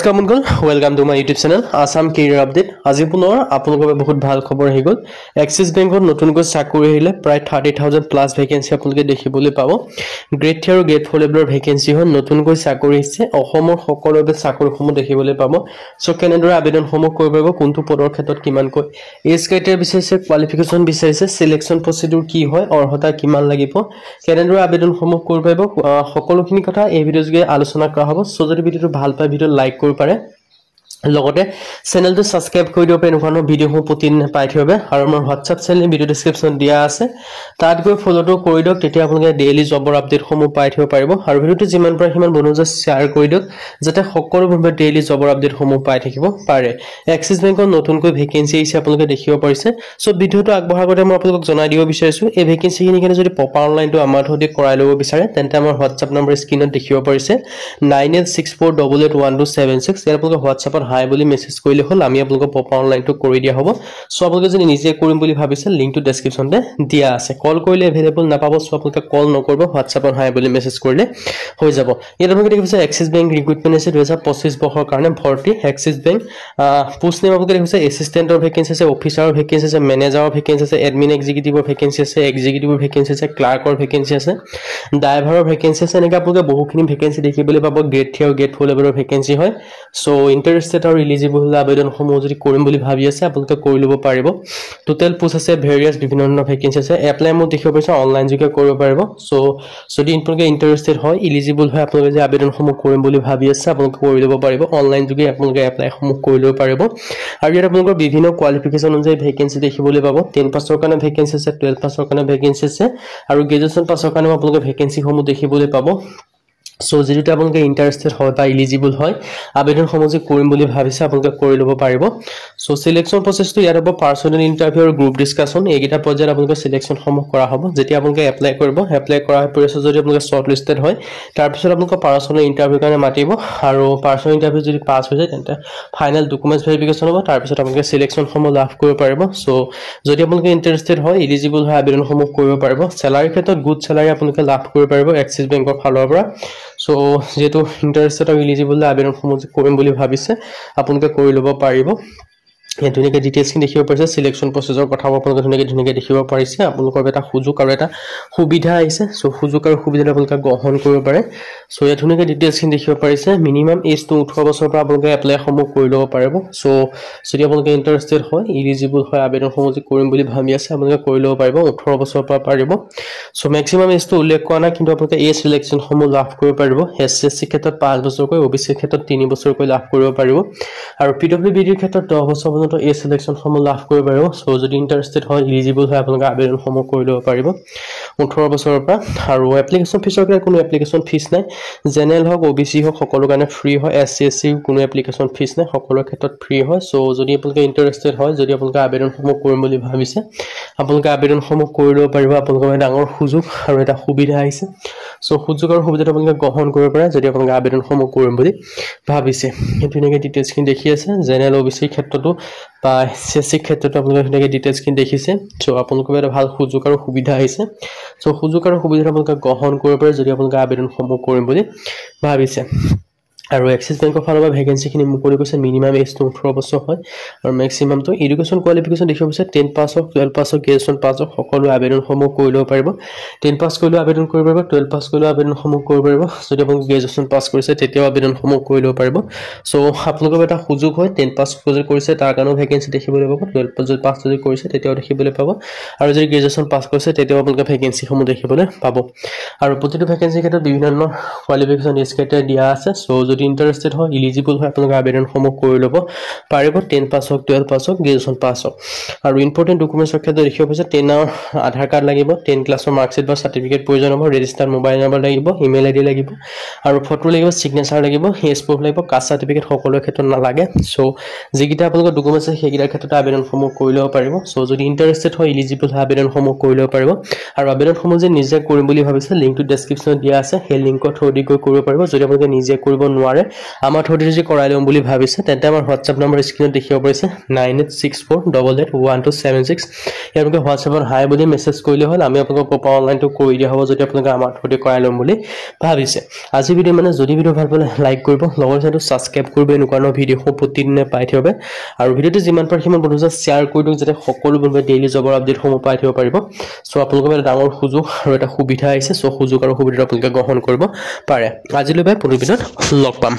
নমস্কাৰ বন্ধুসকল, welcome to my YouTube channel Assam career update. আজি পুনৰ আপোনালোকৰ বাবে বহুত ভাল খবৰ আহি গ'ল। এক্সিছ বেংকত নতুনকৈ চাকৰি আহিলে প্ৰায় 30,000 প্লাছ ভেকেঞ্চি আপোনালোকে দেখিবলৈ পাব। গ্ৰেড 3 আৰু গ্ৰেড 4 লেভেলৰ ভেকেঞ্চি হয়। নতুনকৈ চাকৰি আহিছে, অসমৰ সকলোৰে চাকৰিসমূহ দেখিবলৈ পাব। সো কেনেদৰে আবেদনসমূহ কৰিব পাৰিব, কোনটো পদৰ ক্ষেত্ৰত কিমানকৈ এজ ক্ৰাইটেৰিয়া বিচাৰিছে, কোৱালিফিকেশ্যন বিচাৰিছে, সিলেকশ্যন প্ৰচিডিউৰ কি হয়, অৰ্হতা কিমান লাগিব, কেনেদৰে আবেদনসমূহ কৰিব পাৰিব, সকলোখিনি কথা এই ভিডিঅ' যোগে আলোচনা কৰা হ'ব। সো যদি ভিডিঅ'টো ভাল পায় ভিডিঅ' লাইক কৰিব পাৰে, লগতে চেনেলটো সাবস্ক্ৰাইব কৰি দিব পাৰে। এনেকুৱা ভিডিঅ'সমূহ প্ৰতিদিনে পাই থাকিব। আৰু মোৰ হোৱাটছআপ চেনেল ভিডিঅ' ডেছক্ৰিপশ্যন দিয়া আছে, তাত গৈ ফলোটো কৰি দিয়ক। তেতিয়া আপোনালোকে ডেইলি জবৰ আপডেটসমূহ পাই থাকিব পাৰিব। আৰু ভিডিঅ'টো যিমান পাৰে সিমান বন্ধুজক শ্বেয়াৰ কৰি দিয়ক, যাতে সকলো বন্ধুৱে ডেইলি জবৰ আপডেটসমূহ পাই থাকিব পাৰে। এক্সিছ বেংকত নতুনকৈ ভেকেঞ্চি আহিছে আপোনালোকে দেখিব পাৰিছে। সো ভিডিঅ'টো আগবঢ়াৰ আগতে মই আপোনালোকক জনাই দিব বিচাৰিছোঁ, এই ভেকেঞ্চিখিনি কাৰণে যদি প্ৰপাৰ অনলাইনটো আমাৰ সৈতে কৰাই ল'ব বিচাৰে, তেন্তে আমাৰ হোৱাটছআপ নম্বৰ স্ক্ৰীনত দেখিব পাৰিছে 9864881276। ইয়াত আপোনালোকে হোৱাটছআপত হাই বুলি মেছেজ কৰিলে হ'ল, আমি আপোনালোকক প্ৰপাৰ অনলাইনটো কৰি দিয়া হ'ব। সো আপোনালোকে যদি নিজে কৰিম বুলি ভাবিছে, লিংকটো ডেছক্ৰিপশ্যনতে দিয়া আছে। কল কৰিলে এভেইলেবল নাপাব, সো আপোনালোকে কল নকৰিব, হোৱাটছআপত হাই বুলি মেছেজ কৰিলে হৈ যাব। ইয়াত আপোনালোকে দেখিছে এক্সিছ বেংক ৰিক্ৰুইটমেণ্ট আছে 2025 বৰ্ষৰ কাৰণে ভৰ্তি। এক্সিছ বেংক পোষ্ট নেম আপোনালোকে দেখিছে এছিষ্টেণ্টৰ ভেকেঞ্চি আছে, অফিচাৰৰ ভেকেঞ্চি আছে, মেনেজাৰৰ ভেকেঞ্চি আছে, এডমিন এক্সিকিউটিভৰ ভেকেঞ্চি আছে, এক্সিকিউটিভৰ ভেকেঞ্চি আছে, ক্লাৰ্কৰ ভেকেঞ্চি আছে, ড্ৰাইভাৰৰ ভেকেঞ্চি আছে। এনেকৈ আপোনালোকে বহুখিনি ভেকেঞ্চি দেখিবলৈ পাব। গ্ৰেড 3 আৰু গ্ৰেড 4 লেভেলৰ ভেকেঞ্চি হয়। সো ইণ্টাৰেষ্টেড আৰু ইলিজিবল হ'লে আবেদনসমূহ যদি কৰিম বুলি ভাবি আছে, আপোনালোকে কৰি ল'ব পাৰিব। টোটেল পোষ্ট আছে, ভেৰিয়াছ বিভিন্ন ধৰণৰ ভেকেঞ্চি আছে। এপ্লাই মোক দেখিব পাৰিছে, অনলাইন যোগে কৰিব পাৰিব। সো যদি আপোনালোকে ইণ্টাৰেষ্টেড হয়, ইলিজিবল হয়, আপোনালোকে যে আবেদনসমূহ কৰিম বুলি ভাবি আছে, আপোনালোকে কৰি ল'ব পাৰিব। অনলাইন যোগে আপোনালোকে এপ্লাইসমূহ কৰি ল'ব পাৰিব। আৰু ইয়াত আপোনালোকৰ বিভিন্ন কোৱালিফিকেশ্যন অনুযায়ী ভেকেঞ্চি দেখিবলৈ পাব। 10 পাছৰ কাৰণে ভেকেঞ্চি আছে, 12 পাছৰ কাৰণে ভেকেঞ্চি আছে, আৰু গ্ৰেজুৱেশ্যন পাছৰ কাৰণেও আপোনালোকে ভেকেঞ্চিসমূহ দেখিবলৈ পাব। সো যদি আপোনালোকে ইণ্টাৰেষ্টেড হয় বা ইলিজিবল হয়, আবেদনসমূহ যে কৰিম বুলি ভাবিছে, আপোনালোকে কৰি ল'ব পাৰিব। সো সিলেকশ্যন প্ৰচেছটো ইয়াত হ'ব পাৰ্চনেল ইণ্টাৰভিউ আৰু গ্ৰুপ ডিছকাশ্যন। এইকেইটা পৰ্যায়ত আপোনালোকে সিলেকশ্যনসমূহ কৰা হ'ব। যেতিয়া আপোনালোকে এপ্লাই কৰিব, এপ্লাই কৰাৰ পিছত যদি আপোনালোকে শ্বৰ্ট লিষ্টেড হয়, তাৰপিছত আপোনালোকক পাৰ্চনেল ইণ্টাৰভিউৰ কাৰণে মাতিব। আৰু পাৰ্চনেল ইণ্টাৰভিউ যদি পাছ হৈ যায়, তেন্তে ফাইনেল ডকুমেণ্টছ ভেৰিফিকেশ্যন হ'ব। তাৰপিছত আপোনালোকে সিলেকশ্যনসমূহ লাভ কৰিব পাৰিব। সো যদি আপোনালোকে ইণ্টাৰেষ্টেড হয়, ইলিজিবল হয়, আবেদনসমূহ কৰিব পাৰিব। চেলাৰীৰ ক্ষেত্ৰত গুড চেলাৰী আপোনালোকে লাভ কৰিব পাৰিব এক্সিছ বেংকৰ ফালৰ পৰা। সো যেহেতু ইণ্টাৰেষ্টেড আৰু ইলিজিবল আবেদনসমূহ কৰিম বুলি ভাবিছে, আপোনালোকে কৰি ল'ব পাৰিব। ইয়াত ধুনীয়াকৈ ডিটেইলছখিনি দেখিব পাৰিছে, সিলেকশ্যন প্ৰচেছৰ কথাও আপোনালোকে ধুনীয়াকৈ দেখিব পাৰিছে। আপোনালোকৰ এটা সুযোগ আৰু এটা সুবিধা আহিছে। সো সুযোগ আৰু সুবিধাটো আপোনালোকে গ্ৰহণ কৰিব পাৰে। সো ইয়াত ধুনীয়াকৈ ডিটেইলছখিনি দেখিব পাৰিছে। মিনিমাম এজটো 18 বছৰৰ পৰা আপোনালোকে এপ্লাইসমূহ কৰি ল'ব পাৰিব। সো যদি আপোনালোকে ইণ্টাৰেষ্টেড হয়, ইলিজিবল হয়, আবেদনসমূহ যদি কৰিম বুলি ভাবি আছে, আপোনালোকে কৰি ল'ব পাৰিব। 18 বছৰৰ পৰা পাৰিব। সো মেক্সিমাম এজটো উল্লেখ কৰা নাই, কিন্তু আপোনালোকে এই সিলেকশ্যনসমূহ লাভ কৰিব পাৰিব। SC ক্ষেত্ৰত 5 বছৰকৈ, OBC ক্ষেত্ৰত 3 বছৰকৈ লাভ কৰিব পাৰিব। আৰু PWBDৰ ক্ষেত্ৰত 10 বছৰ পৰ্যন্ত এই সিলেকশ্যনসমূহ লাভ কৰিব পাৰিব। সো যদি ইণ্টাৰেষ্টেড হয়, ইলিজিবল হয়, আপোনালোকে আবেদনসমূহ কৰি ল'ব পাৰিব 18 বছৰৰ পৰা। আৰু এপ্লিকেশ্যন ফিজৰ কাৰণে কোনো এপ্লিকেশ্যন ফিজ নাই। জেনেৰেল হওক, OBC হওক, সকলো কাৰণে ফ্ৰী হয়। SC SC কোনো এপ্লিকেশ্যন ফিজ নাই, সকলোৰে ক্ষেত্ৰত ফ্ৰী হয়। সো যদি আপোনালোকে ইণ্টাৰেষ্টেড হয়, যদি আপোনালোকে আবেদনসমূহ কৰিম বুলি ভাবিছে, আপোনালোকে আবেদনসমূহ কৰি ল'ব পাৰিব। আপোনালোকৰ ডাঙৰ সুযোগ আৰু এটা সুবিধা আহিছে। সো সুযোগ আৰু সুবিধাটো আপোনালোকে গ্ৰহণ কৰিব পাৰে, যদি আপোনালোকে আবেদনসমূহ কৰিম বুলি ভাবিছে। ধুনীয়াকৈ ডিটেইলছখিনি দেখি আছে। জেনেৰেল OBC ক্ষেত্ৰতো বা SC ক্ষেত্ৰতো আপোনালোকে ধুনীয়াকৈ ডিটেইলছখিনি দেখিছে। সো আপোনালোকৰ এটা ভাল সুযোগ আৰু সুবিধা আহিছে। সো সুযোগ আৰু সুবিধাটো আপোনালোকে গ্ৰহণ কৰিব পাৰে, যদি আপোনালোকে আবেদনসমূহ কৰিম বুলি ভাবিছে। আৰু এক্সিছ বেংকৰ ফালৰ পৰা ভেকেঞ্চিখিনি মুকলি কৰিছে। মিনিমাম এজটো 18 বছৰ হয়, আৰু মেক্সিমামটো এডুকেশ্যন কোৱালিফিকেশ্যন দেখিব পাৰিছে। 10 পাছ হওক, 12 পাছ হওক, গ্ৰেজুৱেশ্যন পাছ হওক, সকলো আবেদনসমূহ কৰি ল'ব পাৰিব। 10 পাছ কৰিলেও আবেদন কৰিব পাৰিব, 12 পাছ কৰিলেও আবেদনসমূহ কৰিব পাৰিব। যদি আপোনালোকে গ্ৰেজুৱেশ্যন পাছ কৰিছে, তেতিয়াও আবেদনসমূহ কৰি ল'ব পাৰিব। সো আপোনালোকৰ এটা সুযোগ হয়, 10 পাছ যদি কৰিছে তাৰ কাৰণেও ভেকেঞ্চি দেখিবলৈ পাব, 12 পাছ যদি কৰিছে তেতিয়াও দেখিবলৈ পাব, আৰু যদি গ্ৰেজুৱেশ্যন পাছ কৰিছে তেতিয়াও আপোনালোকে ভেকেঞ্চিসমূহ দেখিবলৈ পাব। আৰু প্ৰতিটো ভেকেঞ্চিৰ ক্ষেত্ৰত বিভিন্ন ধৰণৰ কোৱালিফিকেশ্যন এজ ক্ৰাইটেৰিয়া দিয়া আছে। সো যদি ইণ্টাৰেষ্টেড হয়, ইলিজিবল হয়, আপোনালোকে আবেদনসমূহ কৰি ল'ব পাৰিব। 10 পাছ হওক, 12 পাছ হওক, গ্ৰেজুৱেশ্যন পাছ হওক। আৰু ইম্পৰ্টেণ্ট ডকুমেণ্টছৰ ক্ষেত্ৰত দেখিব পাৰিছে 10ৰ আধাৰ কাৰ্ড লাগিব, 10 ক্লাছৰ মাৰ্কশ্বিট বা চাৰ্টিফিকেট প্ৰয়োজন হ'ব, ৰেজিষ্টাৰ্ড মোবাইল নম্বৰ লাগিব, ইমেইল ID লাগিব, আৰু ফটো লাগিব, ছিগনেচাৰ লাগিব, এজ প্ৰুফ লাগিব, কাষ্ট চাৰ্টিফিকেট সকলোৰে ক্ষেত্ৰত নালাগে। সো যিকেইটা আপোনালোকৰ ডকুমেণ্টছ আছে, সেইকেইটাৰ ক্ষেত্ৰত আবেদনসমূহ কৰি ল'ব পাৰিব। সো যদি ইণ্টাৰেষ্টেড হয়, ইলিজিবল হয়, আবেদনসমূহ কৰি ল'ব পাৰিব। আৰু আবেদনসমূহ যে নিজে কৰিম বুলি ভাবিছে, লিংকটো ডেছক্ৰিপশ্যনত দিয়া আছে। সেই লিংকৰ থ্ৰুদি গৈ কৰিব পাৰিব। যদি আপোনালোকে নিজে কৰিব নোৱাৰে, নোৱাৰে আমাৰ থ্ৰুদি যদি কৰাই ল'ম বুলি ভাবিছে তেন্তে আমাৰ হোৱাটছআপ নম্বৰ স্ক্ৰীনত দেখিব পাৰিছে 9864881276 ইয়াৰ আপোনালোকে হোৱাটছআপত হাই বুলি মেছেজ কৰিলে হ'ল আমি আপোনালোকক পপা অনলাইনটো কৰি দিয়া হ'ব যদি আপোনালোকে আমাৰ থ্ৰুদি কৰাই ল'ম বুলি ভাবিছে আজি ভিডিও মানে যদি ভিডিও ভাল পালে লাইক কৰিব লগৰ চেনেলটো সাবস্ক্ৰাইব কৰিব এনেকুৱা ভিডিও প্ৰতিদিনে পাই থাকিব আৰু ভিডিওটো যিমান পাৰে সিমান বন্ধুক শ্বেয়াৰ কৰি দিয়ক যাতে সকলো বন্ধুৱে ডেইলি জবৰ আপডেটসমূহ পাই থাকিব পাৰিব সো আপোনালোকৰ এটা ডাঙৰ সুযোগ আৰু এটা সুবিধা আহিছে সো সুযোগ আৰু সুবিধাটো আপোনালোকে গ্ৰহণ কৰিব পাৰে আজিলৈ বাই পুনৰ ভিডিওত লগ পাম